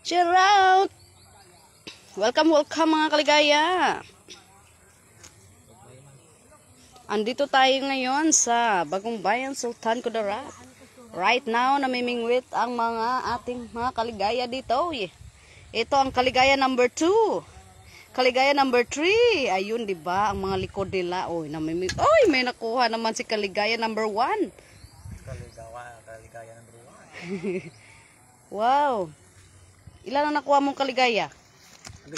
Cheer out! Welcome, welcome mga kaligaya! Andito tayo ngayon sa Bagong Bayan, Sultan Kudarat. Right now, namimingwit ang ating mga kaligaya dito. Ito ang kaligaya number 2. Kaligaya number 3. Ayun, di ba? Ang mga likod nila. Oy, may nakuha naman si kaligaya number 1. Kaligaya number 1. Wow. Ilan ang nakuha mong kaligaya? 2?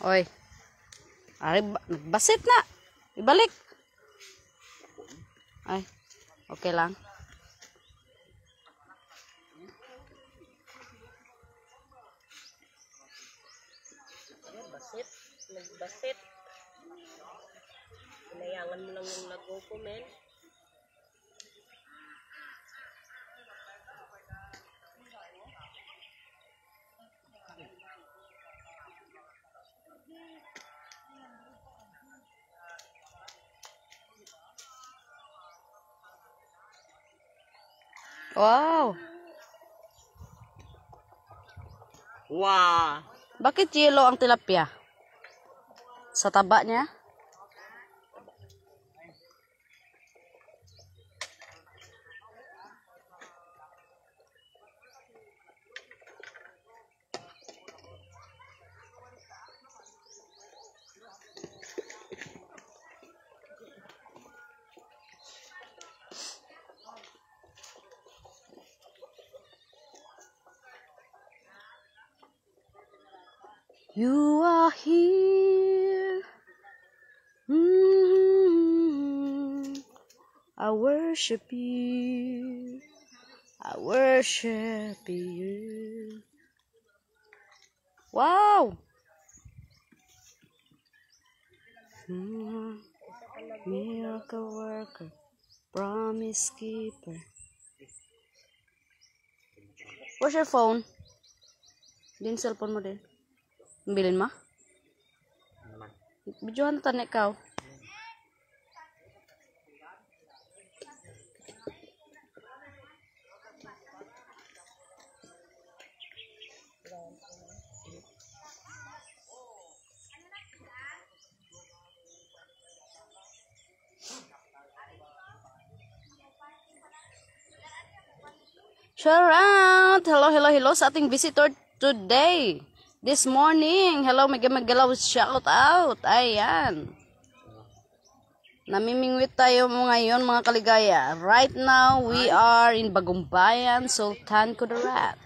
Oy. Ay, basit na. Ibalik. Ay. Okay lang. Basit. Nagbasit. Pinayangan mo lang yung lago men. Wow. Wow. Bakit yellow ang tilapia? Sa taba niya? You are here. I worship you. I worship you. Wow. Miracle worker, promise keeper. Where's your phone? Din cellphone mo din. Bilin mo? Videohan na tanik ikaw. Shout out! Hello, hello, hello sa ating visitor today. This morning. Hello, magalaw. Shout out. Ayan. Namimingwit tayo ngayon mga kaligaya. Right now, we are in Bagong Bayan, Sultan Kudarat.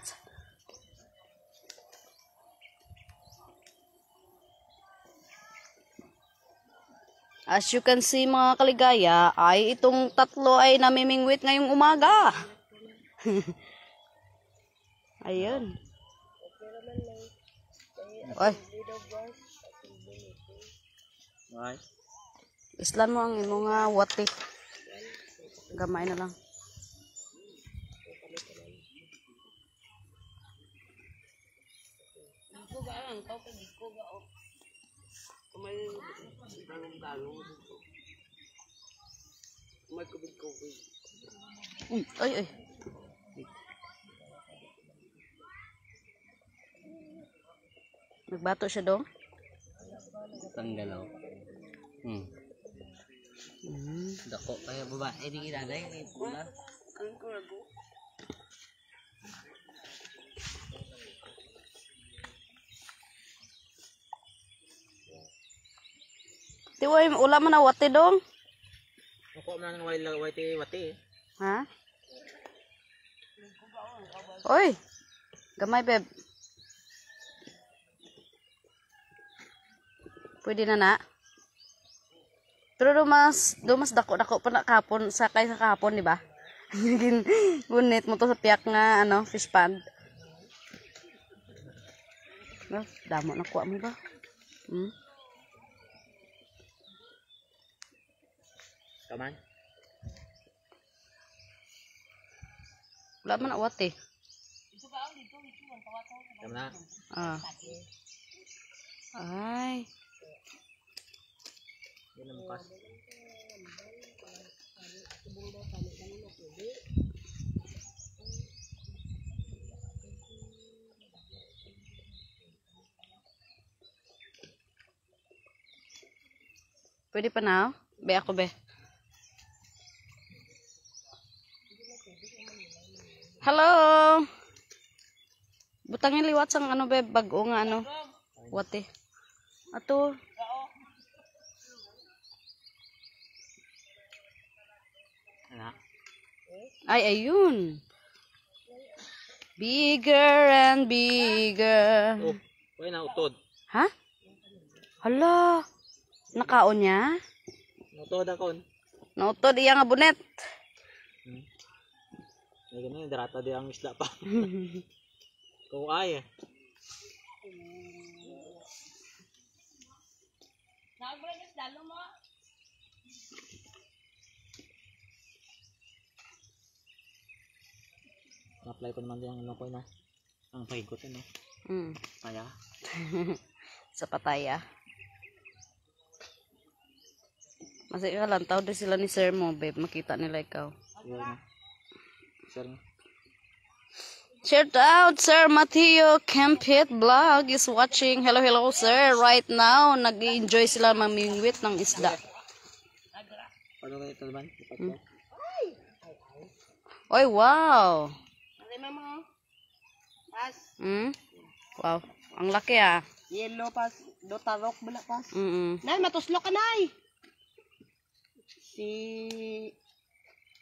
As you can see mga kaligaya, ay itong tatlo ay namimingwit ngayong umaga. Ayun. Oy. Islan mo ang mga wati. Gamay na lang. Ay, ay. Nagbato siya dong? Tanggalaw. Dako kaya babae di kinanay ni pula. Ang kurago. Tiway ulam man na wati dong. Ako man ng wati. Ha? Oy. Gamay beb. Pwede na. Pero dumas dako pa na kahapon sakay sa kahapon, di ba? Gunit mo to sa piyak nga fish pond. No, damo na kuha mo ba? Kaman. Wala man awat eh. Kaman. Ay. Yan ang bukas. Pwede pa na? Be ako be. Hello. Butangin liwat sang ano be bag-o nga ano. Wate. Ato. Ano? Ay ayun. Bigger and bigger. Oh, wala na utod. Ha? Hala. Nakaon niya? Utod akon. Nautod iya nga bunet. Ay ganun, darata di ang isda pa. Kung ay. Na-apply ko naman din ang ano ko na. Ang pahigot ano. Kaya. Sa pataya. Masih ka lang, tawad sila ni sir mo, babe. Makita nila ikaw. Yun na. Sir. Shout out, Sir Mateo Kempit Vlog is watching. Hello, hello, sir. Right now, nag-enjoy sila mamingwit ng isda. Paano kayo ito naman? Oy, wow. Wow. Ang laki ah. Yellow pas, do tarok bala pas. Mm-mm. Nay matuslok ka nay. Si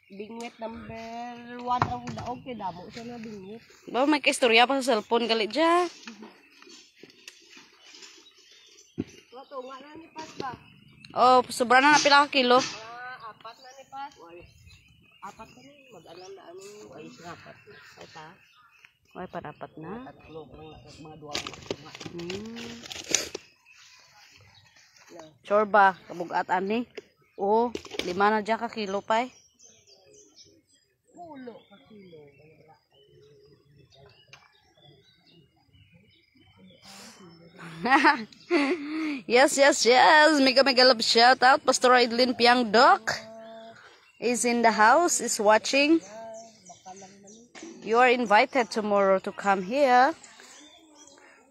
Bingwit number 1 ang daog kay damo siya na Bingwit. Ba may kaistorya pa sa cellphone gali dya. Wato nga na ni pas ba? Oh, sobra na pila ka kilo. Apat na ni pas. Apat na ni mag-alam na ano ay apat. Ay ta. Ay, parapat na. Tatlo parang mga duwa. Sure ba? Kabugat ani? Oo, 5 na dyan ka kilo pa eh. Pulo ka kilo. Yes, yes, yes. Mega love shout out. Pastor Idlin Piang Doc is in the house, is watching. You are invited tomorrow to come here.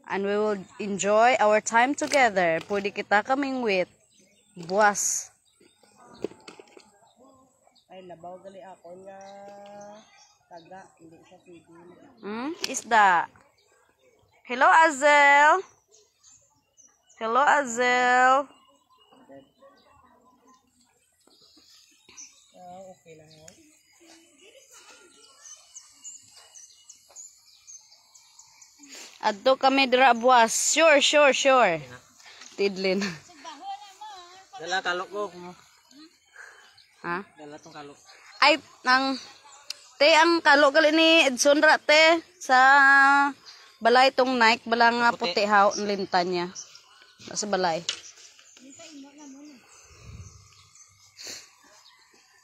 And we will enjoy our time together. Pwede kita kaming with buwas. Ay labaw gali ako nga taga hindi siya pwede. Isda. Hello, Azel. Hello, Azel. Okay lang. Adto kami dira buwas. Sure, sure, sure. Tidlin. Dala kalok ko. Ha? Dala tong kalok. Ay, ang kalo gali ni Edson ra te sa balay tong Nike bala nga puti haw ang linta niya. Sa balay.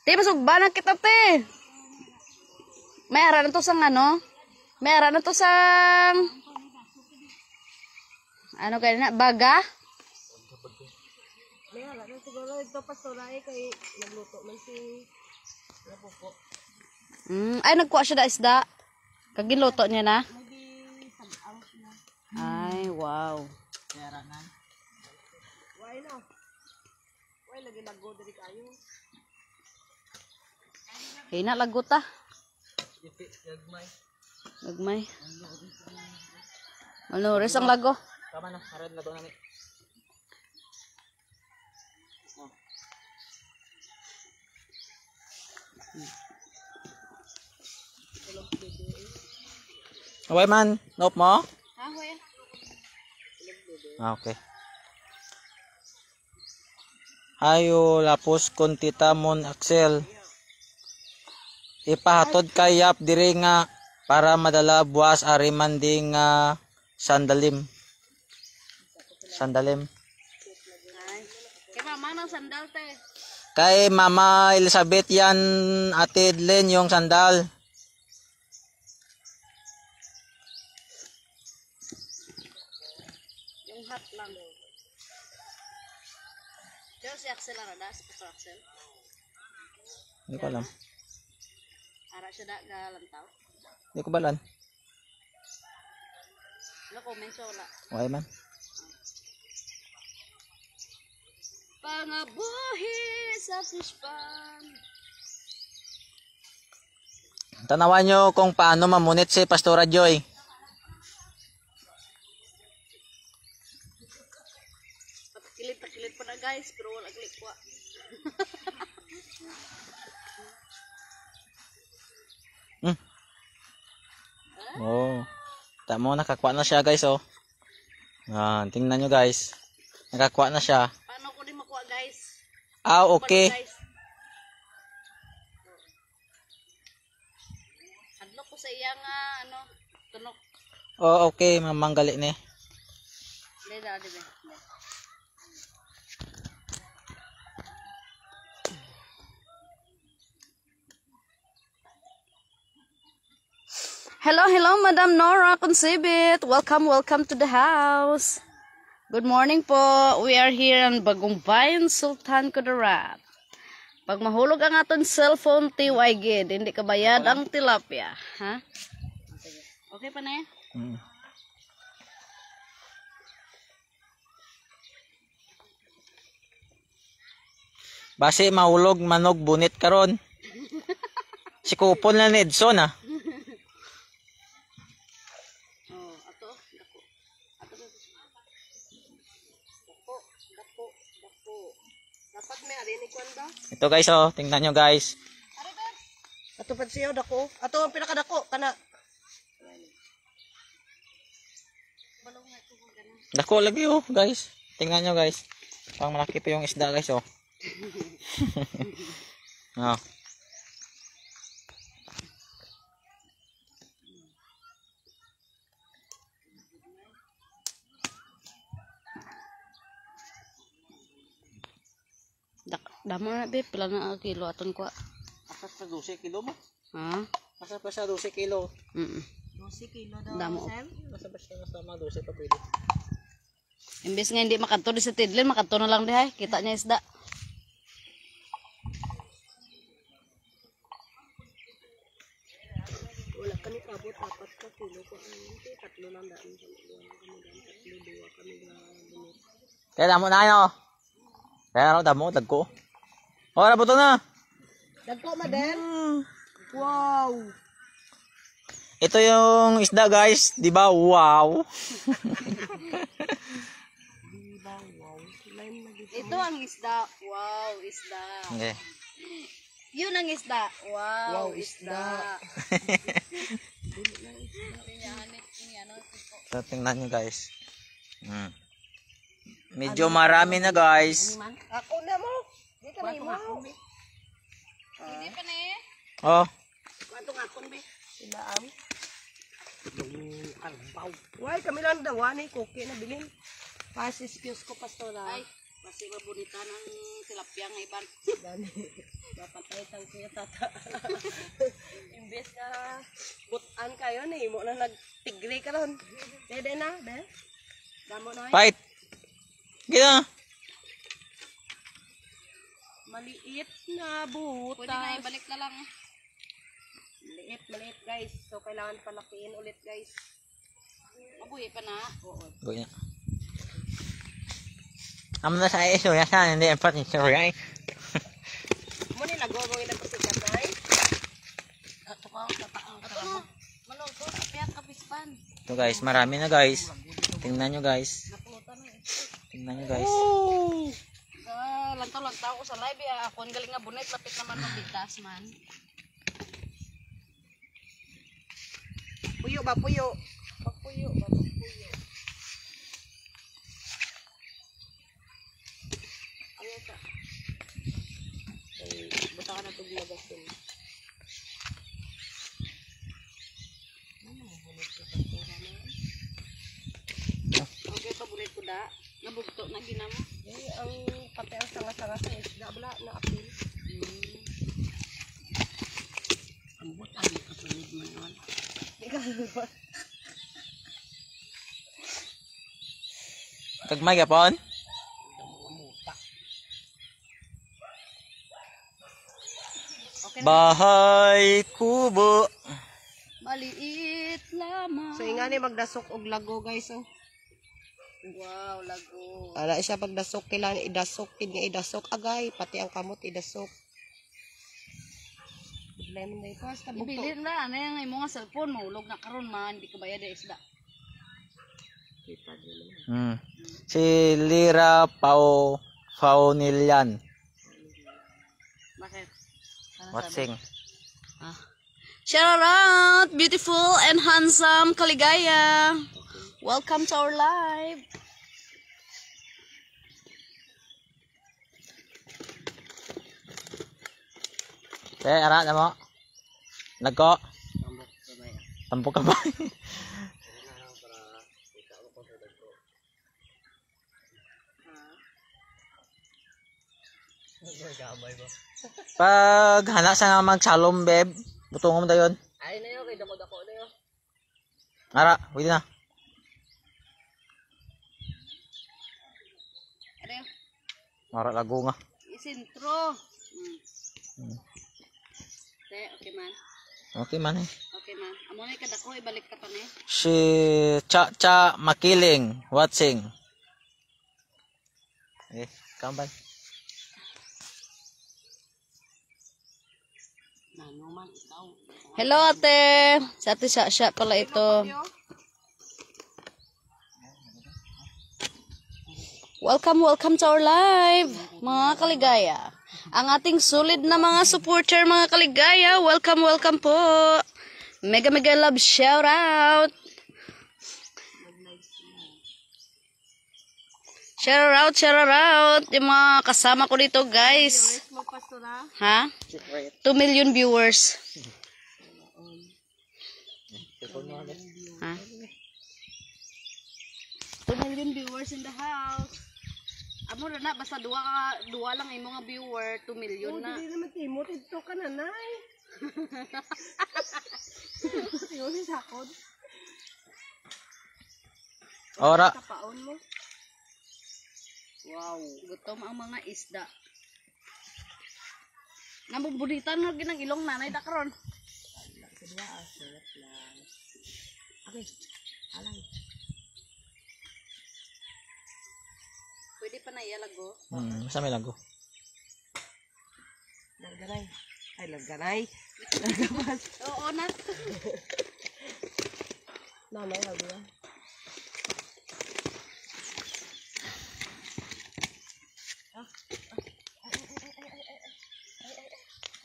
Te masugba na kita te. May ara na to sang ano? May ara na to sang ano kaya na baga? May hala na siguro ito pastora kay nagluto man si Labuko. Ay nagkuha siya da isda. Kagiluto niya na. Maybe sabang siya. Ay, wow. Kaya na. Why no? Why lagi lago diri kayo? Hina lagot ah. Gagmay. Nagmay. Manuris ang lago. Tama na, haran na doon namin. Away man, nop mo? Okay. Hayo lapos kon tita mon Axel. Ipahatod kayap diri nga para madala buwas ari man ding sandalim. Sandalim. Kaya mama ng sandal te. Kay Mama Elizabeth yan, Ate Edlen yung sandal. Yung hat lang. Pero si Axel arada, si Pastor Axel. Hindi ko alam. Ara siya da galantaw. Hindi ko balan. Ano comment siya wala. Okay man. Pangabuhi sa fishpan. Tanawan nyo kung paano mamunit si Pastora Joy. Takilit pa na guys, pero wala klik kwa. Oh. Tamo, nakakuha na siya guys, oh. Tingnan nyo guys. Nakakuha na siya. Paano ko din makuha guys? Okay. Guys. Hadlok ko sa iya nga, tunok. Okay, mamanggali ni. Leda, di ba? Hello, Madam Nora Consibit. Welcome to the house. Good morning po. We are here in Bagong Bayan, Sultan Kudarat. Pag mahulog ang aton cellphone, tiway gid, hindi kabayad ang tilapia. Ha? Okay pa na yan? Base mahulog manog bunit karon. Si kupon na ni Edson ah. Dapat may arini kwanda. Ito guys, oh, tingnan nyo guys. Ato pa siya dako. Ato ang pinakadako kana. Dako lagi oh guys. Tingnan nyo guys. Pang malaki pa yung isda guys oh. Oh. Damo na be, pila na ang kilo aton ko. Asa sa 12 kilo mo? Ha? Asa pa sa 12 kilo? 12 kilo daw. Damo. Asa pa siya sa mga 12 pa pwede. Imbes nga hindi makanto di sa tidlin, makanto na lang di hay. Kita niya isda. Wala kami kabot 4 ka kilo ko. Tatlo lang daan sa tatlo duwa kami na bunit. Kaya damo na yun oh. Kaya ano damo, dagko. Oh, nabuto na. Dagko madel. Wow. Ito yung isda guys, di ba? Wow. Diba wow. Lime na gito. Ito ang isda. Wow, isda. Okay. Yun ang isda. Wow, isda. So, tingnan nyo guys. Medyo marami na guys. Ako na mo. Di ka may mo. Hindi pa na eh. Oh. Kanto nga kon be. Ilaam. Albaw. Why kami lang daw ani koke na bilin. Excuse ko pastora. Ay, kasi mabunita ng tilapia ng iban. Gani. Dapat ay tang kuya tata. Imbes ka butan kayo ni mo na nagtigre karon. Dede na, be. Damo na. Fight. Gina. Maliit na butas. Pwede na ibalik na lang. Maliit guys. So kailangan palakiin ulit guys. Mabuhi pa na. Oo. Buhay na. Amo na sa iso, yasan, hindi empat ni sorry. Mo ni nagogong ina pasikat ay. Ato ka, tataang ka mo. Manong ko, apiat kapispan. Ito guys, marami na guys. Tingnan nyo guys. Tingnan nyo guys. Lantaw ko sa live ya. Ako ang galing nga bunit, lapit naman mabitas man. Puyo ba puyo? Puyo ba puyo? Ayo ta. Buta ka na tug lagasin. Okay, paborito ko da. Nabugto na ginamo. Ang pati ang sanga-sanga sa isda bala na apil. Ang buta ni kasunod man nun. Kagmay gapon? Okay na. Bahay kubo. Maliit lamang. So ingani magdasok og lago guys oh. Wow, lago. Ana siya pagdasok kailangan idasok kid nga idasok agay pati ang kamot idasok. Problema na ipas ta bugto. Ibili na ano yung imong nga cellphone mo ulog na karon man hindi ka bayad ang isda. Kita din naman. Si Lira Paunilian. Bakit? Watching. Shout out, beautiful and handsome Kaligaya. Welcome to our live. Ara na mo. Nagko. Tampok ka ba? Pag hana sa nga magsalom, beb. Butong mo dayon. Ay na yo kay dako-dako na yo. Ara, pwede na. Ano yun? Ara lago nga. Isintro. Okay man. Okay man eh. Okay man. Amo na kadako ibalik ka pa ni. Si Cha Makiling watching. Kamban. Hello ate. Sa ate Sasha pala ito. Welcome to our live, mga kaligaya. Ang ating solid na mga supporter, mga kaligaya. Welcome po. Mega love shout out. Shout out. Yung mga kasama ko dito, guys. Ha? 2 million viewers. Ha? 2 million viewers in the house. Amo na na, basta duwa lang imo nga viewer, 2 million na. Hindi naman timot ito ka na nay. Yun si sakod. Ora. Kapaon mo. Wow, gutom ang mga isda. Nabubuditan na ginang ilong nanay da karon. Okay. Alang. Pwede pa na ialago. Sa may lago. Larganay. Ay, larganay. Oo na. Nanay, lago yan.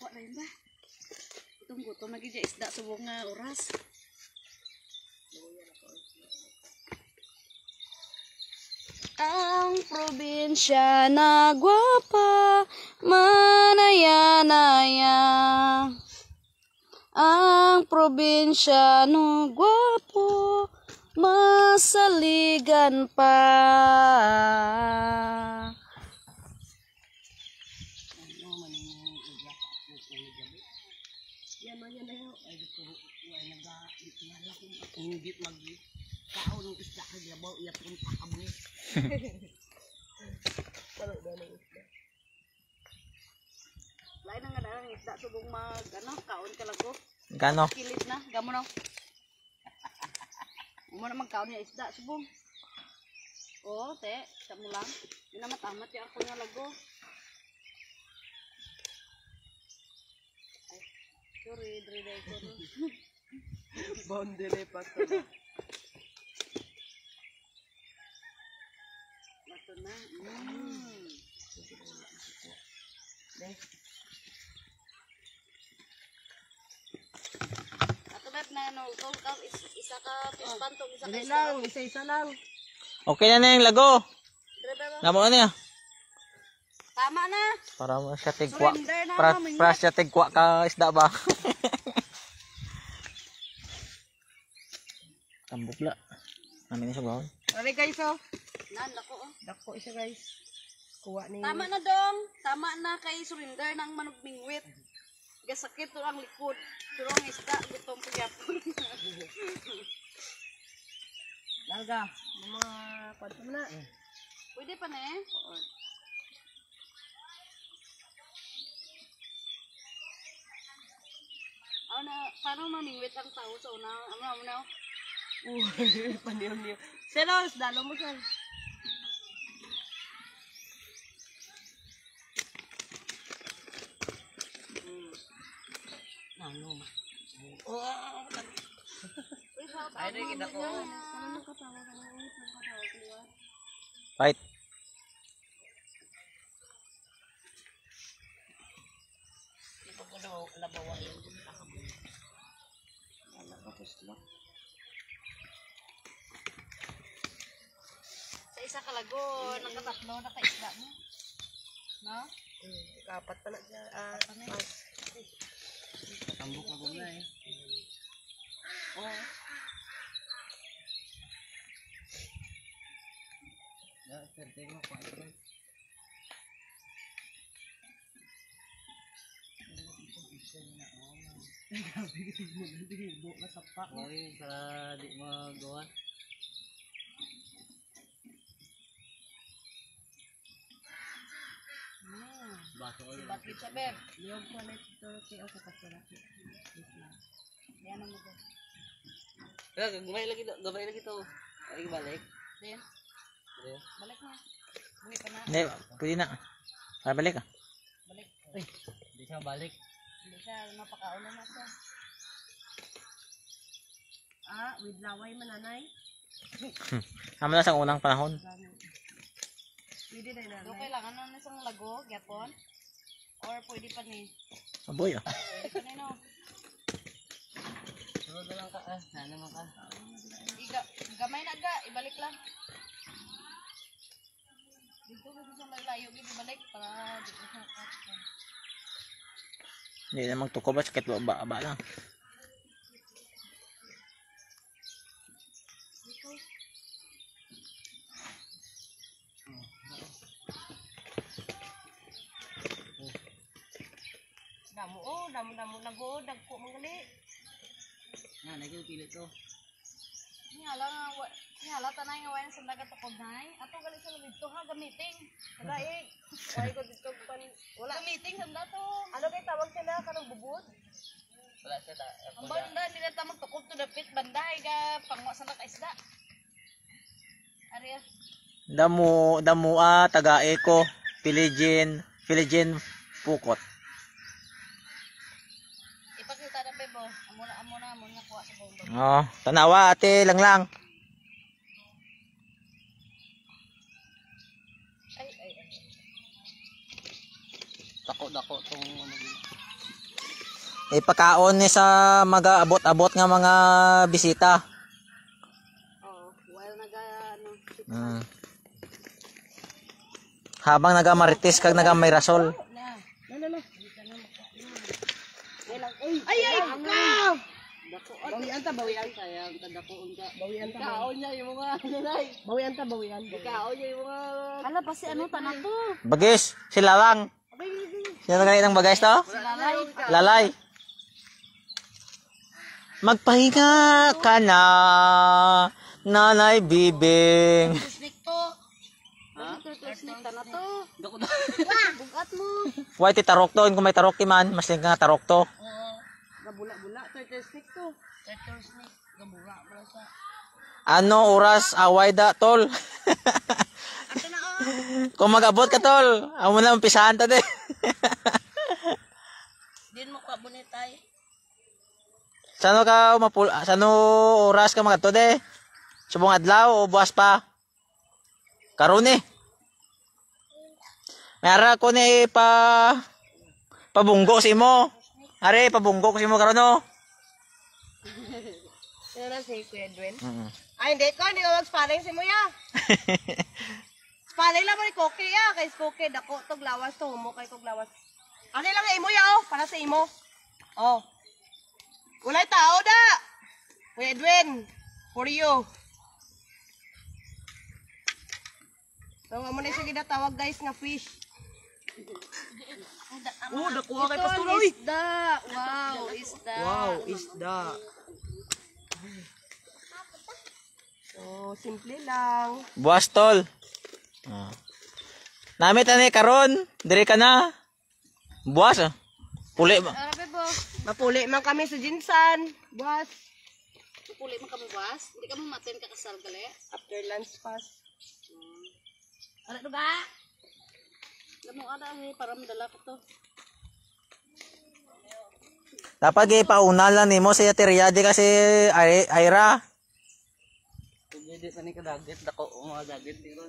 Kuha na yun ba? Gutom lagi dyan isda subong nga oras. Ang probinsya na gwapa, manaya-naya. Ang probinsya no gwapo, masaligan pa. Ingit magi. Kaon ng isda ka gabaw iya punta ka mo. Lain na nga darang isda subong mag kaon ka lago. Gano? Kilit na, gamo na. Mo na magkaon niya isda subong. Oo, te, sa mo lang. Di na matamat yung ako nga lago. Ay, sorry, dre ko. Bondele pa to. Bato na. Ato bet na no, tol ka isa ka pispantog, isa ka Dili isda. lang, isa-isa lang. Okay na na yung lago. Dre ba? Namo na niya. Tama na. Para mo siya tigwa. Surrender na namin. Para siya tigwa ka isda ba? Tambok la. Namin siya bawon. Sorry guys oh. Nan lako oh. Dako siya guys. Kuha ni. Tama na dong. Tama na kay surrender ng manok mingwit. Gasakit to ang likod. Pero ang isda gutom po yapon. Larga. Mga kwanto mo na. Pwede pa na eh. Paano mamingwit ang tao sa una? Ano? Uy, paniyo-niyo. Selos, dalo mo sal. Nano ma. Oh, ay rin kita ko. Fight. Ito ko daw labawa yun. Sa isa kalago, nakatatlo na kaisda mo. No? Kapat pa na siya. Tambok na gumna eh. Oh. Ya, pwede mo pa ito. Okay, para di magawa. Baso ko yun. Bakit siya, Beb? Yung kulit ito, kaya ako kapalaki. Yan ang mga. Gamay lagi to. Ay, balik. Then, balik mo. Buhay pa na. Hindi, pwede na. Para balik ah. Balik. Ay, hindi siya balik. Hindi siya, napakaulo na siya. With laway mananay. Naman na sa unang panahon. Pwede na Do nanay. kailangan na isang lago, gyapon. Or pwede pa ni. Aboy ah. Pwede pa ni no. Sunod na lang ka. Sana naman ka. Gamay na ga, ibalik lang. Dito ko sa layo, ibalik para di ko sa kapit. Hindi na magtuko ba? Sakit ba lang. Damo nago, dagko mangali. Na, nagpili to. Hala tanay nga wayan sa dagat tukod nay. Ato gali sa dito ha gamiting. Dai. Why ko dito pan wala meeting sa dato. Ano kay tawag sila kanang bubod? Wala siya ta. Ang banda nila ta magtukod to dapit banday ga pangwa sa nakaisda. Ariya. Damua, taga-eko, Piligin Pukot. Ipakita na bebo. Amo na kuha sa bomba. Oh, tanawa ate lang. Ay. Dako tong ano gini. Ipakaon ni sa mag-abot-abot nga mga bisita. Oh, while naga Mm. Habang nagamarites kag nagamirasol. na. Ay! Dako. Bawian ta sayang tadakoon ka. Bawian ta. Kaon niya yung mga nanay. Bawian. Kaon niya yung mga Hala pa si ano tanan to? Bagis, si Lalang. Sino na ng bagay to? Lalay. Magpahinga ka na, Nanay Bibing. Snake to. Snake na to. dako. Bugat mo. Why ti tarok to? Kung may tarok ti man, mas ling nga tarok to. Gabula. Turtle snake to. Turtle snake. Gabura mo sa. Ano oras away da, tol? Ato na oh. Kung mag-abot ka, tol, amo na umpisahan ta de. Din mo ka bunitay. Sano oras ka magadto de? Subong adlaw o buwas pa? Karon eh. Mayara ko ni pabunggo si mo. Are pabunggo ko si mo karon no. Yan na si Kuya Edwin. Mm. Hindi ko mag-sparring si Muya. Sparring lang mo ni Koki ya. Kay Koki, dako tog lawas to. Humo kay tog lawas. Ano lang nga imo ya oh. Para sa imo. Oh. Walay tao da. Kuya Edwin. For you. So, amo na siya ginatawag guys nga fish. Dakuha kay Pastor. Oy. Isda. Wow, isda. Isda. So, simple lang. Buwas tol. Namit ani karon, diri ka na. Buwas. Puli ba? Arabe po. Mapuli man kami sa Jinsan. Buwas. Puli man kami buwas. Hindi kami matin kakasal gali. After lunch pass. Ano duga? Lamo ada para madala ko to. Dapat ipaunalan nimo sa Teriade kasi Ira. Hindi pa ni kadagit dako mga dagit dito.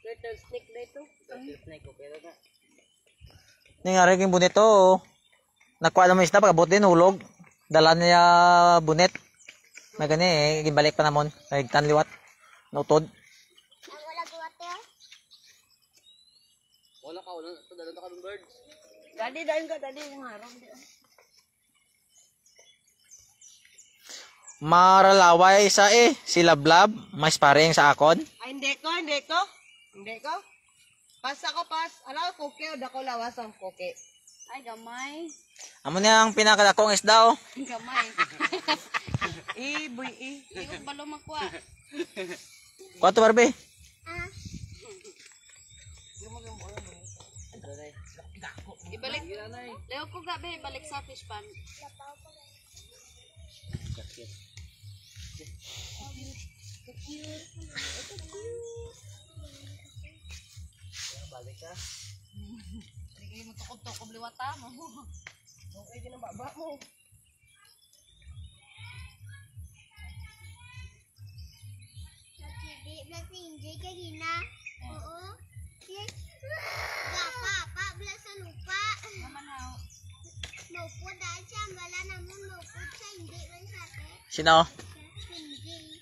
Turtle snake na ito. Snake ko pero na. Ningari king bunit to. Nakuha naman isda pagabot din hulog. Dala niya bunet. Na gani gibalik pa namon. Nagtan liwat. Nutod. Wala ka wala to dala ka ng bird. Dadi dayon ka dadi ng harong. Maralaway sa si Lablab, mas paring sa akon. Ay hindi ko. Pas ako pas. Ala koke o dako lawas ang koke. Ay gamay. Amo niya ang pinakadakong isda oh. Gamay. Boy. Ikaw balo makuha. Kwato Barbie. Ibalik. Leo ko gabi balik sa fish pan. Balik ka. Hindi mo tukob-tukob liwata mo. Okay din ang baba mo. Enjoy kanina. Oo. Yes. Pa, bela sa lupa. Maupo dahil siya, wala naman maupo siya, hindi man sa atin. Sino? Hindi.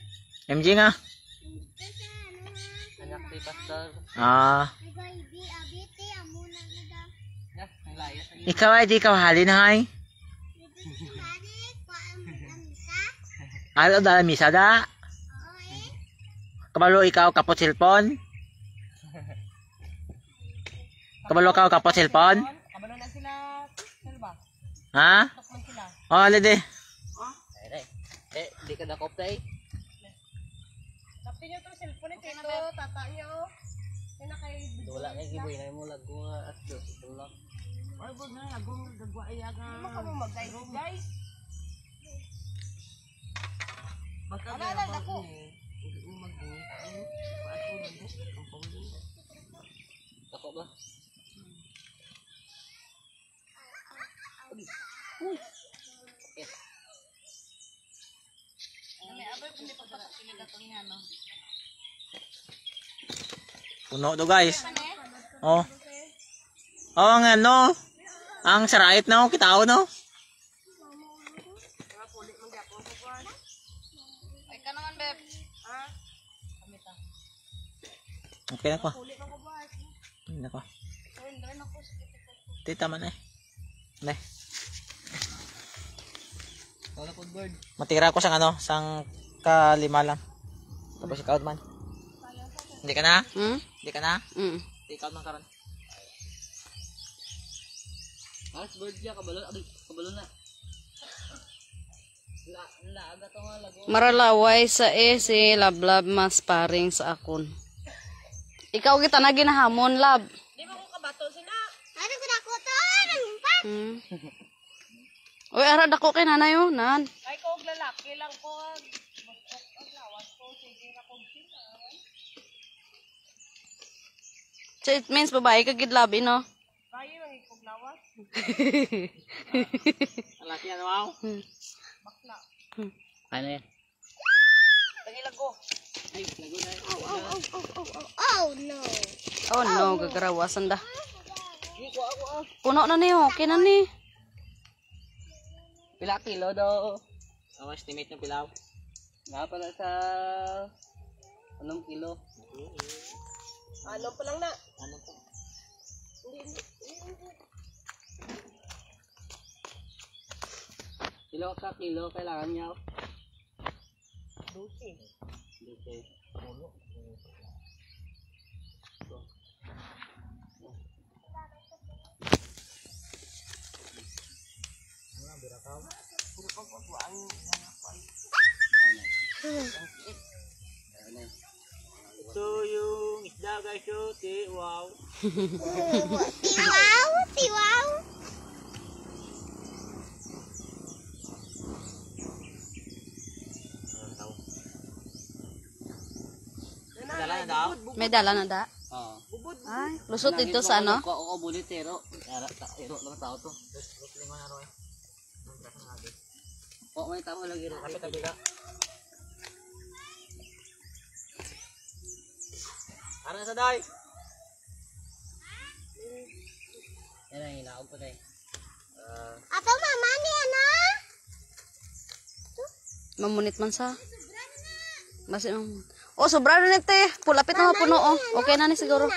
MJ nga. Hindi ka siya, ano ha? Anak ni pastor. Nag-ibi, abiti, amuna na daw. Ya, ang layas. Ikaw ay di ka halin hay. Nagdito si Marik, kuhaan mo ng misa. Alo da misa da. Oo eh. Kabalo ikaw kapot cellphone. Kabalo ka kapot cellphone. Kabalo na sila. Selba. Ha? Tok man sila. Oh, lede. Di ka dakop tay. Tapin nyo itong cellphone ni Tito. Tata nyo. Kaya kay Wala kay giboy na mo lago nga asdo. Tulak. Ay, bud na. Lagong gagwa ayaga. Hindi mo kami mag-guide, guys. Alala, ako. Dako ba? Puno to guys. Oh. Oh, ang ano. Ang sarait no, kitao no. Ay ka naman beb. Okay na ko. Hindi na ko. Tita man eh. Ne. Wala pod bird. Matira ko sang ano, sang kalima lang. Tapos ikaw man. Hindi ka na? Hindi ka na? Ikaw man karon. Bird ya kabalo, kabalo na. La aga to nga lago. Maralaway sa si Lablab mas paring sa akon. Ikaw kita na ginahamon, Lab. Di ba ko kabato sila? Ano ko dako to? Nalumpat. Uy, ara dako kay nanay oh, nan. Ay ko og lalaki lang ko. Ang lawas ko. Sige na ko sila. So it means babae ka gid Lab, no? Kayo ang ikog lawas. Alaki ano wow? Bakla. Ano yan? Tagilago. Ay, lago na. Oh no. Oh no, gagarawasan da. Di ko ako. Puno na niyo, okay na ni. Pila kilo daw. Ang estimate ng pilaw. Nga pala sa anong kilo? Ano pa lang na? Ano pa? Kilo ka kilo kailangan niya. 12. Dito. Ulo. So yung isda guys, wow. Tiwaw, tiwaw. daw? May dala na da. Oo. Ay, lusot dito sa ano? Oo, bulitero. Iro lang tao to. Oo, may tao lang iro. Kapit tabila. Ano na sa day? Yan ang hinaog ko tayo. Ato mama ni ano? Mamunit man sa. Basi oh, sobra na nete. Pulapit na mapuno oh. Okay na ni siguro.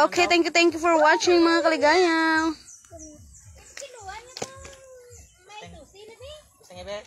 Okay, thank you for watching mga kaligaya. Kiluan niyo to. May tusi na be. Gusto niya, be?